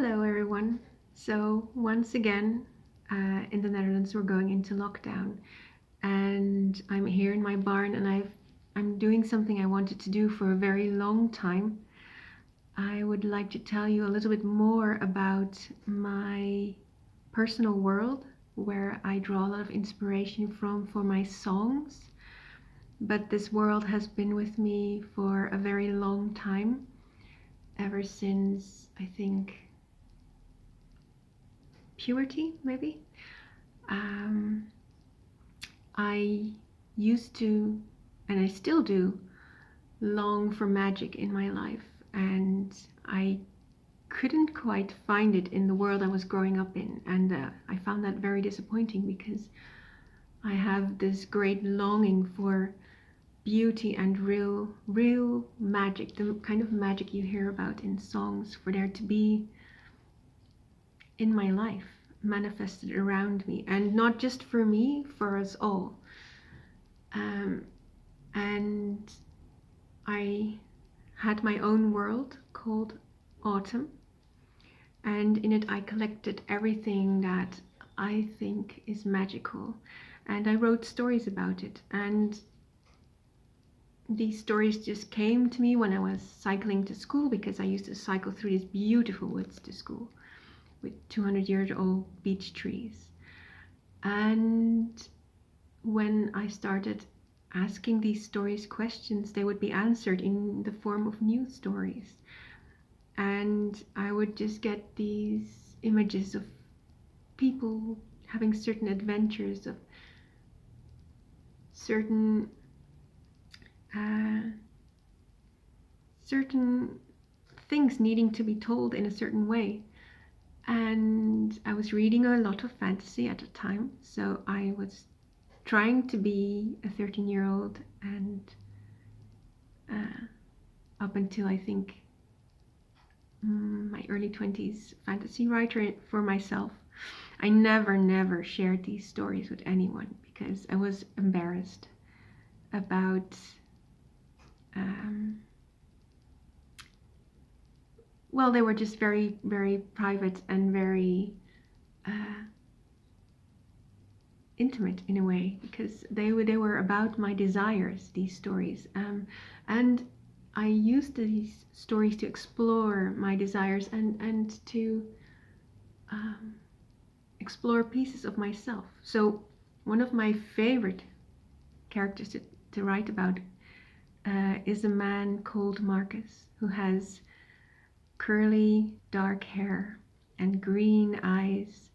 Hello, everyone. So, once again, in the Netherlands, we're going into lockdown, and I'm here in my barn, and I'm doing something I wanted to do for a very long time. I would like to tell you a little bit more about my personal world, where I draw a lot of inspiration from for my songs. But this world has been with me for a very long time, ever since I think puberty, maybe. Um, I used to, and I still do, long for magic in my life, and I couldn't quite find it in the world I was growing up in, and I found that very disappointing because I have this great longing for beauty and real magic, the kind of magic you hear about in songs, for there to be in my life, manifested around me, and not just for me, for us all. Um, and I had my own world called Autumn, and in it I collected everything that I think is magical, and I wrote stories about it. And these stories just came to me when I was cycling to school, because I used to cycle through these beautiful woods to school with 200-year-old beech trees. And when I started asking these stories questions, they would be answered in the form of new stories. And I would just get these images of people having certain adventures, of certain uh, certain things needing to be told in a certain way. And I was reading a lot of fantasy at the time, so I was trying to be a 13-year-old, and uh, up until I think my early 20s, fantasy writer for myself. I never shared these stories with anyone because I was embarrassed about um, well, they were just very private and very uh, intimate in a way, because they were about my desires, these stories, and I used these stories to explore my desires, and to um, explore pieces of myself. So one of my favorite characters to write about is a man called Marcus, who has curly dark hair and green eyes,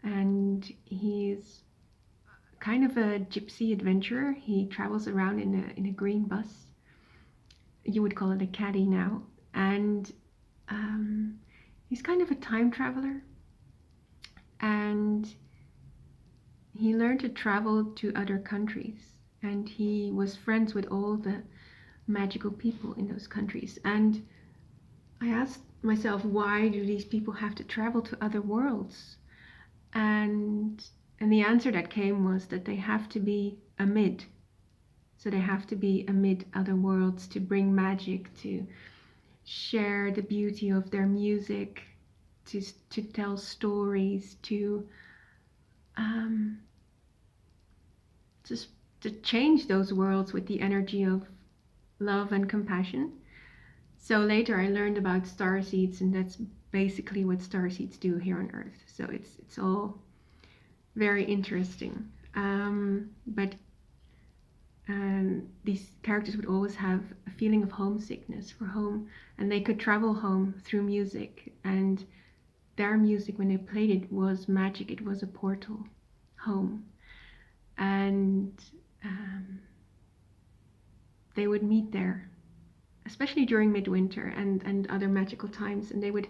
and he's kind of a gypsy adventurer. He travels around in a green bus. You would call it a caddy now. And he's kind of a time traveler. And he learned to travel to other countries. And he was friends with all the magical people in those countries. And I asked myself, why do these people have to travel to other worlds? And and the answer that came was that they have to be amid. So they have to be amid other worlds to bring magic, to share the beauty of their music, to tell stories, um, just to change those worlds with the energy of love and compassion. So later I learned about starseeds, and that's basically what starseeds do here on Earth. So it's all very interesting. But these characters would always have a feeling of homesickness for home, and they could travel home through music. And their music, when they played it, was magic. It was a portal home. And they would meet there, especially during midwinter and other magical times, and they would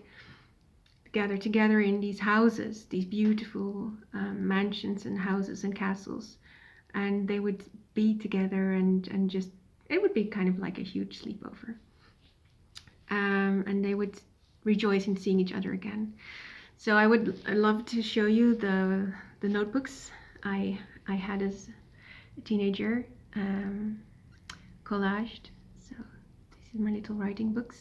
gather together in these houses, these beautiful mansions and houses and castles, and they would be together, and just, it would be kind of like a huge sleepover, and they would rejoice in seeing each other again. So I love to show you the notebooks I had as a teenager, collaged. So this is my little writing books,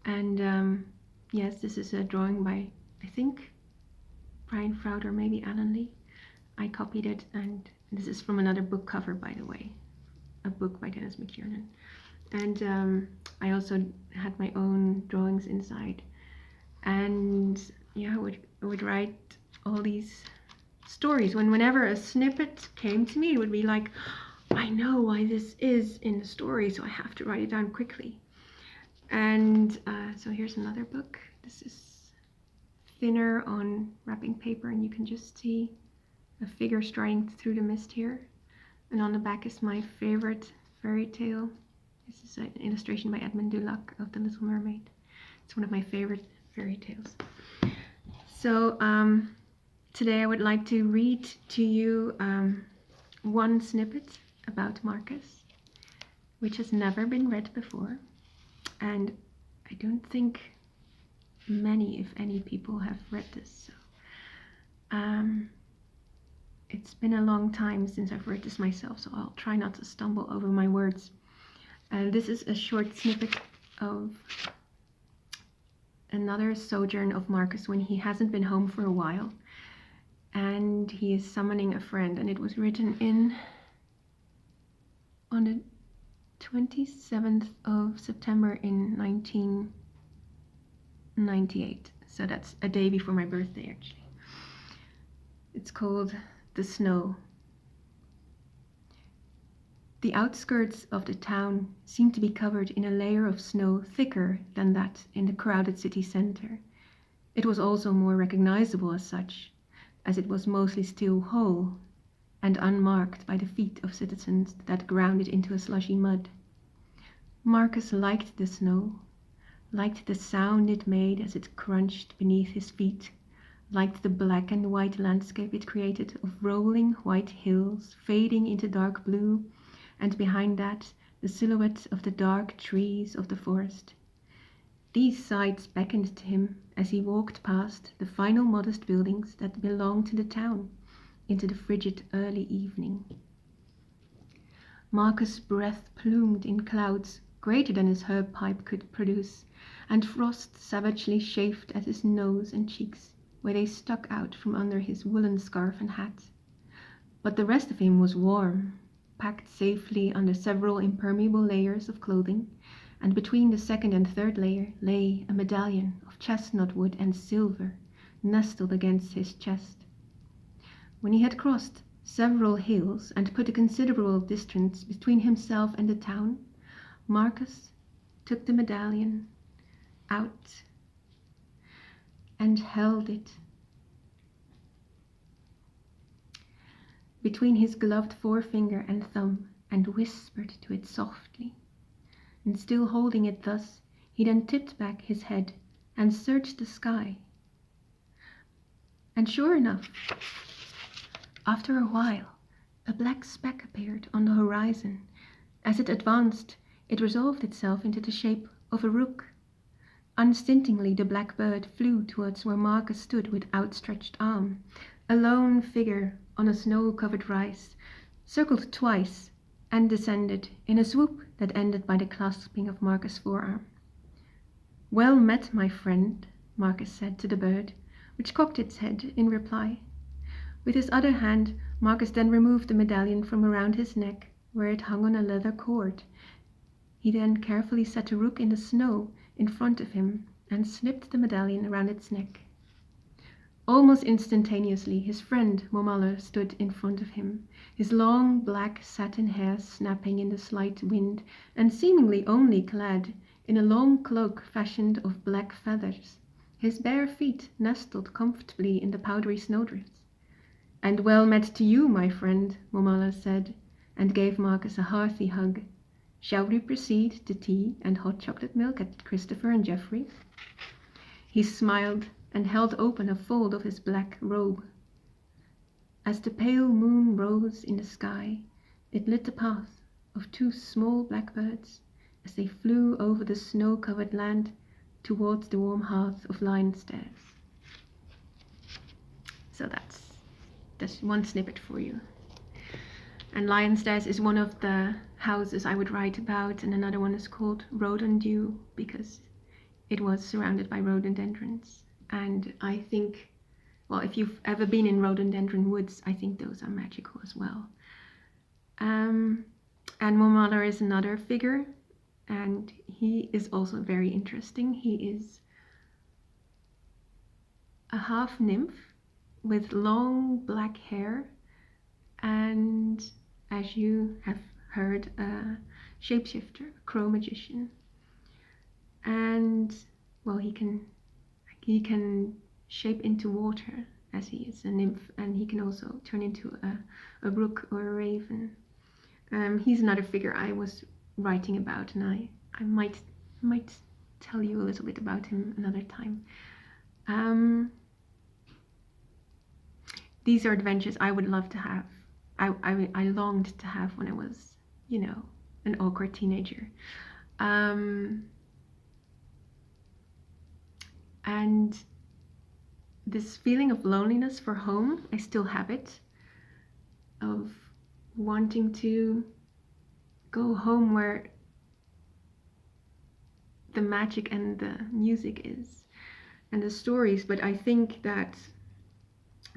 and Yes, this is a drawing by, I think, Brian Froud or maybe Alan Lee. I copied it, and this is from another book cover, by the way, a book by Dennis McKiernan. And I also had my own drawings inside. And yeah, I would write all these stories. Whenever a snippet came to me, it would be like, I know why this is in the story, so I have to write it down quickly. And so here's another book. This is thinner on wrapping paper, and you can just see a figure striding through the mist here. And on the back is my favorite fairy tale. This is an illustration by Edmund Dulac of The Little Mermaid. It's one of my favorite fairy tales. So today I would like to read to you one snippet about Marcus, which has never been read before. And I don't think many, if any, people have read this. So it's been a long time since I've read this myself, so I'll try not to stumble over my words. This is a short snippet of another sojourn of Marcus when he hasn't been home for a while, and he is summoning a friend, and it was written on the 27th of September in 1998. So that's a day before my birthday, actually. It's called The Snow. The outskirts of the town seemed to be covered in a layer of snow thicker than that in the crowded city center. It was also more recognizable as such, as it was mostly still whole and unmarked by the feet of citizens that ground it into a slushy mud. Marcus liked the snow, liked the sound it made as it crunched beneath his feet, liked the black and white landscape it created of rolling white hills fading into dark blue, and behind that the silhouette of the dark trees of the forest. These sights beckoned to him as he walked past the final modest buildings that belonged to the town into the frigid early evening. Marcus' breath plumed in clouds greater than his herb pipe could produce, and frost savagely chafed at his nose and cheeks where they stuck out from under his woolen scarf and hat. But the rest of him was warm, packed safely under several impermeable layers of clothing, and between the second and third layer lay a medallion of chestnut wood and silver nestled against his chest. When he had crossed several hills and put a considerable distance between himself and the town, Marcus took the medallion out and held it between his gloved forefinger and thumb, and whispered to it softly. And still holding it thus, he then tipped back his head and searched the sky. And sure enough, after a while, a black speck appeared on the horizon. As it advanced, it resolved itself into the shape of a rook. Unstintingly, the black bird flew towards where Marcus stood with outstretched arm, a lone figure on a snow-covered rise, circled twice, and descended in a swoop that ended by the clasping of Marcus' forearm. "Well met, my friend," Marcus said to the bird, which cocked its head in reply. With his other hand, Marcus then removed the medallion from around his neck, where it hung on a leather cord. He then carefully set a rook in the snow in front of him and slipped the medallion around its neck. Almost instantaneously, his friend Momalla stood in front of him, his long black satin hair snapping in the slight wind, and seemingly only clad in a long cloak fashioned of black feathers, his bare feet nestled comfortably in the powdery snowdrifts. "And well met to you, my friend," Momalla said, and gave Marcus a hearty hug. "Shall we proceed to tea and hot chocolate milk at Christopher and Geoffrey's?" He smiled and held open a fold of his black robe. As the pale moon rose in the sky, it lit the path of two small blackbirds as they flew over the snow-covered land towards the warm hearth of Lion Stairs. So that's one snippet for you. And Lion Stairs is one of the houses I would write about, and another one is called Rodendew because it was surrounded by rhododendrons. And I think, well, if you've ever been in rhododendron woods, I think those are magical as well. And Momala is another figure, and he is also very interesting. He is a half nymph with long black hair, and as you have heard, a shapeshifter, a crow magician. And well, he can shape into water as he is a nymph, and he can also turn into a rook or a raven. He's another figure I was writing about, and I might tell you a little bit about him another time. These are adventures I would love to have. I longed to have when I was, an awkward teenager. And this feeling of loneliness for home, I still have it, of wanting to go home where the magic and the music is and the stories. But I think that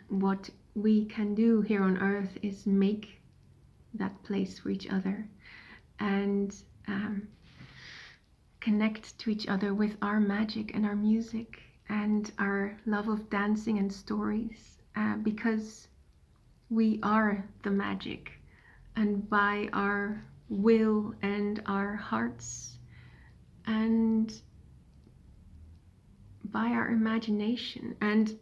what we can do here on earth is make that place for each other and connect to each other with our magic and our music and our love of dancing and stories, because we are the magic, and by our will and our hearts and by our imagination and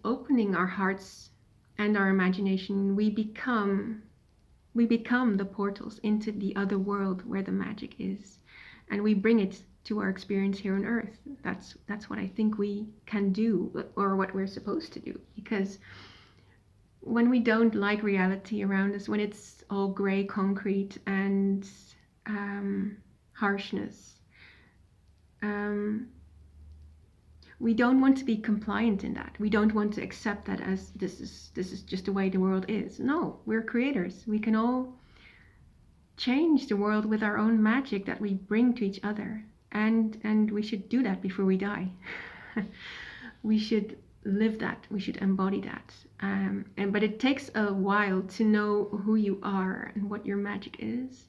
opening our hearts and our imagination, we become the portals into the other world where the magic is, and we bring it to our experience here on earth. That's what I think we can do, or what we're supposed to do, because when we don't like reality around us, when it's all gray concrete and harshness, we don't want to be compliant in that. We don't want to accept that as this is just the way the world is. No, we're creators. We can all change the world with our own magic that we bring to each other, and we should do that before we die. We should live that. We should embody that. But it takes a while to know who you are and what your magic is.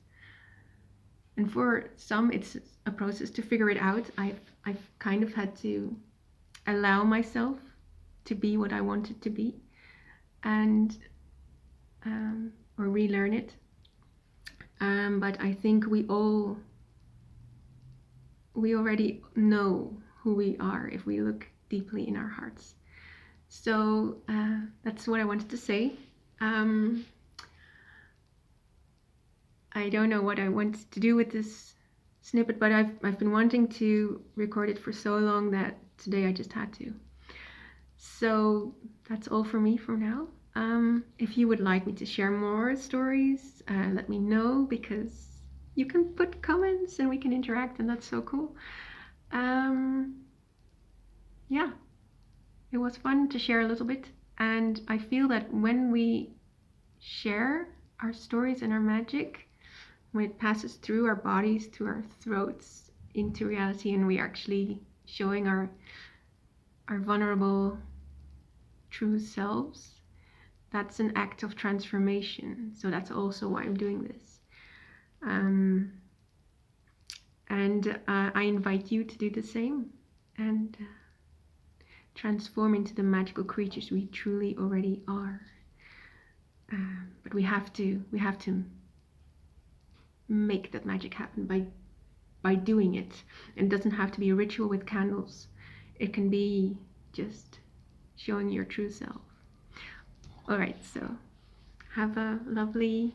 And for some, it's a process to figure it out. I've kind of had to allow myself to be what I wanted to be, and or relearn it. But I think we already know who we are if we look deeply in our hearts. So that's what I wanted to say. I don't know what I want to do with this snippet, but I've been wanting to record it for so long that today I just had to. So that's all for me for now. If you would like me to share more stories, let me know, because you can put comments and we can interact, and that's so cool. Yeah, it was fun to share a little bit, and I feel that when we share our stories and our magic, when it passes through our bodies, through our throats, into reality, and we are actually showing our vulnerable true selves, that's an act of transformation. So that's also why I'm doing this. I invite you to do the same and transform into the magical creatures we truly already are. But we have to make that magic happen by doing it. And it doesn't have to be a ritual with candles. It can be just showing your true self. All right, so have a lovely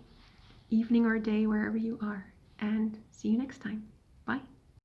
evening or day wherever you are, and see you next time. Bye.